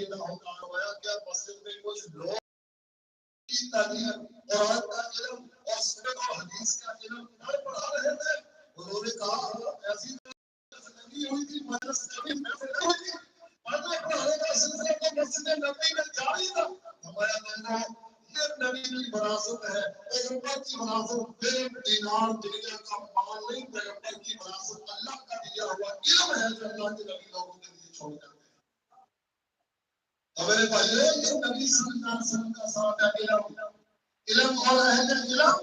یہ ہوتا ہوا کہ مسجد میں کچھ لوگ کی تعلیم قرآن کا علم اور سنت و حدیث کا علم نہ پڑھا رہے تھے. انہوں نے کہا ایسی زندگی ہوئی تھی مدرس کبھی محفل ہوئی تھی پڑھنے پڑھانے کا سلسلہ تو مسجد نبی میں جاری تھا. ہمارا کہنا ہے یہ نبی کی وراثت ہے, پیغمبر کی وراثت بے دینار دنیا کا مال نہیں, پیغمبر کی وراثت اللہ کا دیا ہوا علم ہے جو اللہ کے نبی لوگوں کے لیے چھوڑ جاتے ہیں. میرے بھائیو یہ نبی صلی اللہ علیہ وسلم کا ساتھ ہے علم. علم اور اہل علم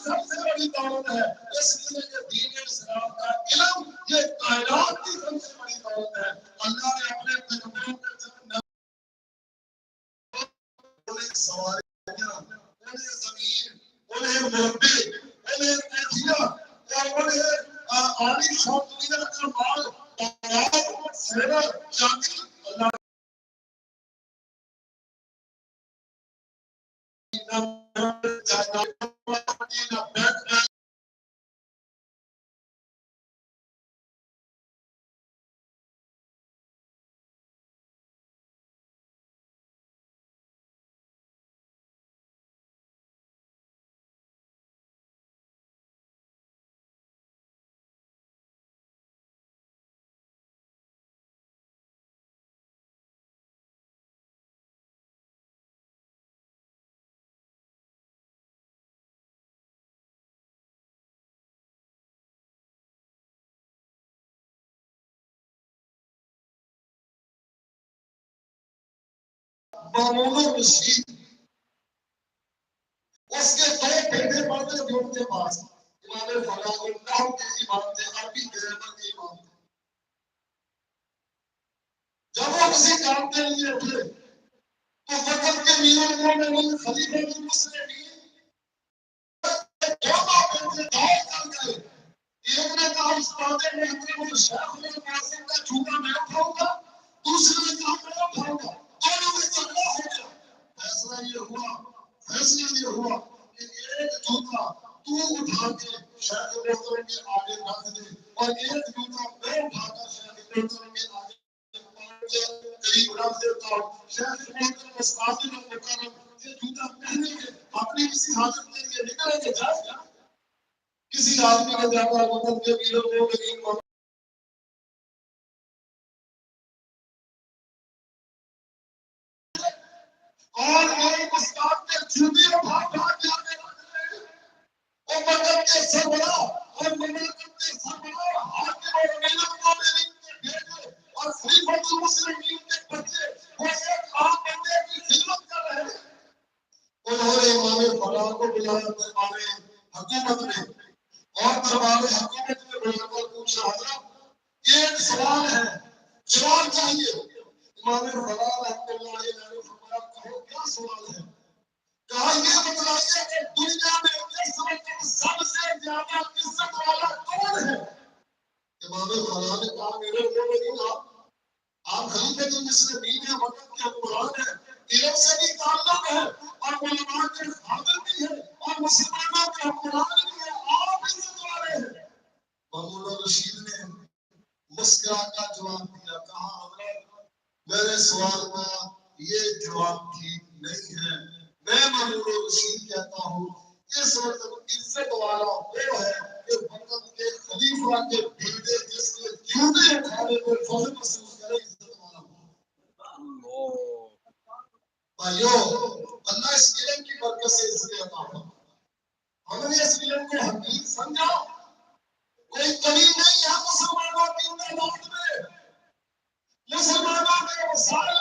سب سے بڑی دولت ہے. اس لیے کہ دین اسلام کا علم یہ کائنات کی سب سے بڑی دولت ہے. اللہ نے اپنے پیغمبروں کے انہیں سواری دیا, انہیں زمین, انہیں مربی, انہیں پیٹھیاں اور انہیں عالی شان دنیا کا مال اور زیور چاندی اللہ مامون الرشید اس کے دو بیٹے پڑھتے تھے ان کے پاس. امام فلاح اللہ کے امام تھے, عربی گرامر کے امام تھے. جب وہ کسی کام کے لیے اٹھے تو وقت کے میروں میں خلیفہ المسلمین دونوں بیٹے دعوت کر گئے. ایک نے کہا استاد محترم شیخ القاسم کا جھوٹا میں اٹھاؤں گا, دوسرے نے کہا میں اٹھاؤں گا. دونوں میں جھگڑا ہو گیا. فیصلہ یہ ہوا کہ ایک جوتا تو اٹھا کے شیخ محترم کے آگے رکھ دے اور ایک جوتا میں اٹھا کر شیخ محترم کے آگے قریب رکھ دیتا ہوں. شیخ محترم استاد مکرم یہ جوتا پہنیں گے, اپنی کسی حاجت کے لیے نکلیں گے, جائز کیا کسی آدمی نے جاتا وطن کے ویروں کو اور ایک استاد کے جوتی اٹھا کے آگے رکھ لے. وہ مدد کے سربراہ اور مملکت کے سربراہ حاکم اور امیر المومنین کے بیٹے اور خلیفۃ المسلمین کے بچے وہ ایک عام بندے کی خدمت کر رہے ہیں. انہوں نے امام فلاح کو بلایا دربار حکومت میں اور دربار حکومت میں بلا کر پوچھا حضرت ایک سوال ہے جواب چاہیے. امام فلاح رحمۃ اللہ علیہ نے فرمایا کہو کیا سوال ہے. کہا یہ بتلائیے کہ دنیا میں اس وقت سب سے زیادہ عزت والا کون ہے. امام فلاح نے کہا میرے مومنین آپ خلیفۃ المسلمین ہیں, وقت کے حکمران ہیں, علم سے بھی تعلق ہے اور علماء کے فاضل بھی ہیں اور مسلمانوں کے حکمران بھی ہیں, آپ عزت والے ہیں. مامون الرشید نے مسکرا کر جواب دیا, کہا حضرت میرے سوال کا یہ جواب ٹھیک نہیں ہے. میں مامون الرشید کہتا ہوں اس وقت عزت والا وہ ہے کہ وقت کے خلیفہ کے بیٹے جس کے جوتے اٹھانے کو فخر محسوس کرے, عزت والا ہو. بھائیو اللہ اس علم کی برکت سے عزت عطا فرمائے. ہم نے اس علم کو حقیقت سمجھا. کوئی کمی نہیں ہے مسلمانوں کی تعداد میں, مسلمانوں کے وسائل